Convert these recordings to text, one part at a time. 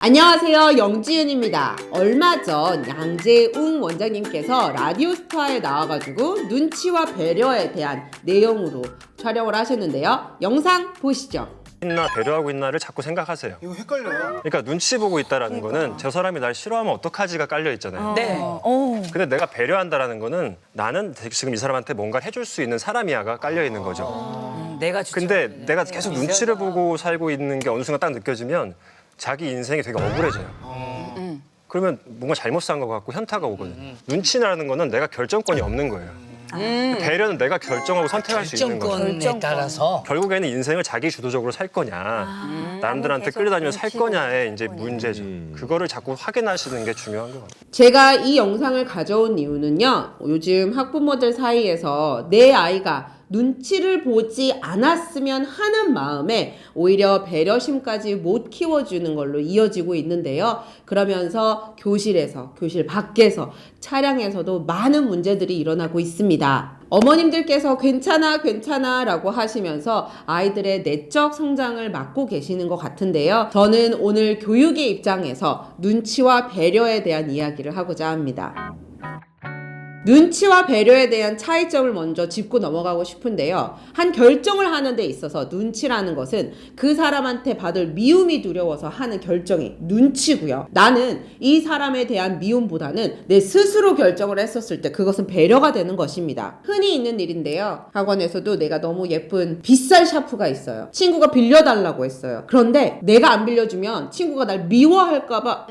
안녕하세요, 영지은입니다. 얼마 전 양재웅 원장님께서 라디오스타에 나와가지고 눈치와 배려에 대한 내용으로 촬영을 하셨는데요. 영상 보시죠. 있나 배려하고 있나를 자꾸 생각하세요. 이거 헷갈려요. 그러니까 눈치 보고 있다라는 거는 저 사람이 날 싫어하면 어떡하지가 깔려 있잖아요. 네. 근데 내가 배려한다라는 거는 나는 지금 이 사람한테 뭔가를 해줄 수 있는 사람이야가 깔려 있는 거죠. 내가 근데 내가 계속 눈치를 보고 살고 있는 게 어느 순간 딱 느껴지면 자기 인생이 되게 억울해져요. 그러면 뭔가 잘못 산 것 같고 현타가 오거든요. 눈치라는 거는 내가 결정권이 없는 거예요. 배려는 내가 결정하고 선택할 수 있는 거죠. 결정권에 따라서 결국에는 인생을 자기 주도적으로 살 거냐, 남들한테 끌려다니며 살 거냐의 이제 문제죠. 그거를 자꾸 확인하시는 게 중요한 것 같아요. 제가 이 영상을 가져온 이유는요, 요즘 학부모들 사이에서 내 아이가 눈치를 보지 않았으면 하는 마음에 오히려 배려심까지 못 키워주는 걸로 이어지고 있는데요. 그러면서 교실에서, 교실 밖에서, 차량에서도 많은 문제들이 일어나고 있습니다. 어머님들께서 괜찮아 라고 하시면서 아이들의 내적 성장을 막고 계시는 것 같은데요. 저는 오늘 교육의 입장에서 눈치와 배려에 대한 이야기를 하고자 합니다. 눈치와 배려에 대한 차이점을 먼저 짚고 넘어가고 싶은데요. 한 결정을 하는 데 있어서 눈치라는 것은 그 사람한테 받을 미움이 두려워서 하는 결정이 눈치고요. 나는 이 사람에 대한 미움보다는 내 스스로 결정을 했었을 때 그것은 배려가 되는 것입니다. 흔히 있는 일인데요. 학원에서도 내가 너무 예쁜 비쌀 샤프가 있어요. 친구가 빌려달라고 했어요. 그런데 내가 안 빌려주면 친구가 날 미워할까봐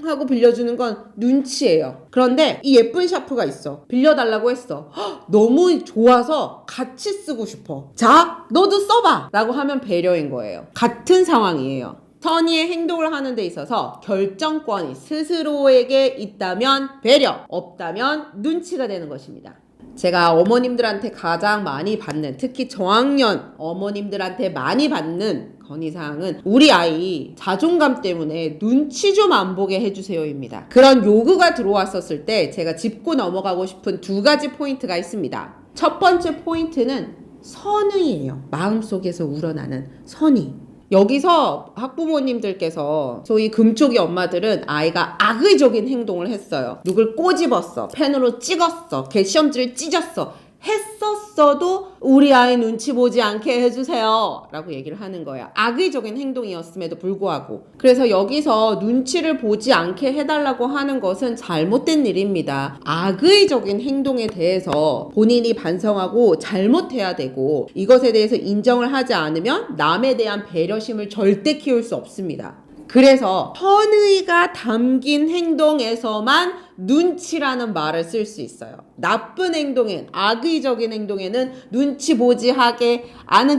하고 빌려주는 건 눈치예요. 그런데 이 예쁜 샤프가 있어. 빌려달라고 했어. 너무 좋아서 같이 쓰고 싶어. 자, 너도 써봐! 라고 하면 배려인 거예요. 같은 상황이에요. 선의의 행동을 하는 데 있어서 결정권이 스스로에게 있다면 배려, 없다면 눈치가 되는 것입니다. 제가 어머님들한테 가장 많이 받는, 특히 저학년 어머님들한테 많이 받는 건의사항은 우리 아이 자존감 때문에 눈치 좀 안 보게 해주세요입니다. 그런 요구가 들어왔었을 때 제가 짚고 넘어가고 싶은 두 가지 포인트가 있습니다. 첫 번째 포인트는 선의예요. 마음속에서 우러나는 선의. 여기서 학부모님들께서 저희 금쪽이 엄마들은 아이가 악의적인 행동을 했어요. 누굴 꼬집었어, 펜으로 찍었어, 시험지를 찢었어, 했었어도 우리 아이 눈치 보지 않게 해주세요 라고 얘기를 하는 거야. 악의적인 행동이었음에도 불구하고. 그래서 여기서 눈치를 보지 않게 해달라고 하는 것은 잘못된 일입니다. 악의적인 행동에 대해서 본인이 반성하고 잘못해야 되고, 이것에 대해서 인정을 하지 않으면 남에 대한 배려심을 절대 키울 수 없습니다. 그래서 선의가 담긴 행동에서만 눈치라는 말을 쓸 수 있어요. 나쁜 행동엔, 악의적인 행동에는 눈치 보지 않게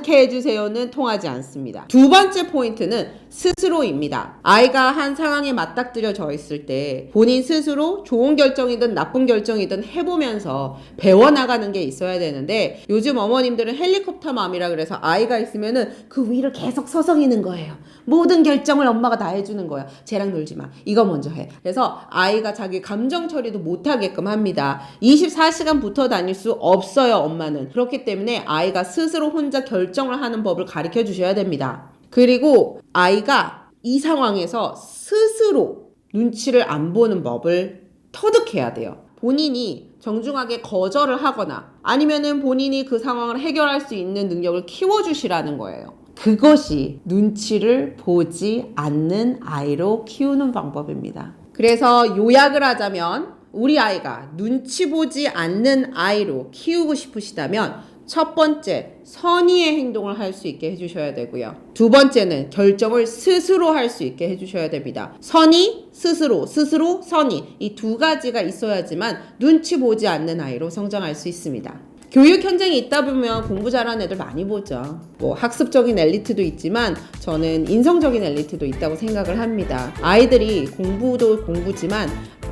해주세요는 통하지 않습니다. 두 번째 포인트는 스스로입니다. 아이가 한 상황에 맞닥뜨려져 있을 때 본인 스스로 좋은 결정이든 나쁜 결정이든 해보면서 배워나가는 게 있어야 되는데, 요즘 어머님들은 헬리콥터 맘이라 그래서 아이가 있으면은 그 위를 계속 서성이는 거예요. 모든 결정을 엄마가 다 해주는 거야. 쟤랑 놀지 마. 이거 먼저 해. 그래서 아이가 자기 감정 처리도 못하게끔 합니다. 24시간 붙어 다닐 수 없어요, 엄마는. 그렇기 때문에 아이가 스스로 혼자 결정을 하는 법을 가르쳐 주셔야 됩니다. 그리고 아이가 이 상황에서 스스로 눈치를 안 보는 법을 터득해야 돼요. 본인이 정중하게 거절을 하거나 아니면은 본인이 그 상황을 해결할 수 있는 능력을 키워주시라는 거예요. 그것이 눈치를 보지 않는 아이로 키우는 방법입니다. 그래서 요약을 하자면 우리 아이가 눈치 보지 않는 아이로 키우고 싶으시다면 첫 번째, 선의의 행동을 할 수 있게 해주셔야 되고요. 두 번째는 결정을 스스로 할 수 있게 해주셔야 됩니다. 선의, 스스로, 선의, 이 두 가지가 있어야지만 눈치 보지 않는 아이로 성장할 수 있습니다. 교육 현장에 있다 보면 공부 잘하는 애들 많이 보죠. 뭐 학습적인 엘리트도 있지만 저는 인성적인 엘리트도 있다고 생각을 합니다. 아이들이 공부도 공부지만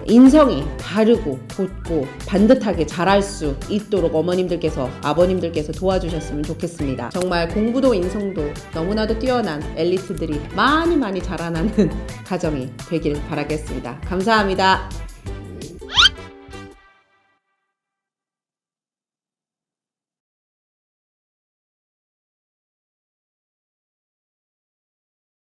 인성이 바르고 곧고 반듯하게 자랄 수 있도록 어머님들께서, 아버님들께서 도와주셨으면 좋겠습니다. 정말 공부도 인성도 너무나도 뛰어난 엘리트들이 많이 자라나는 가정이 되길 바라겠습니다. 감사합니다.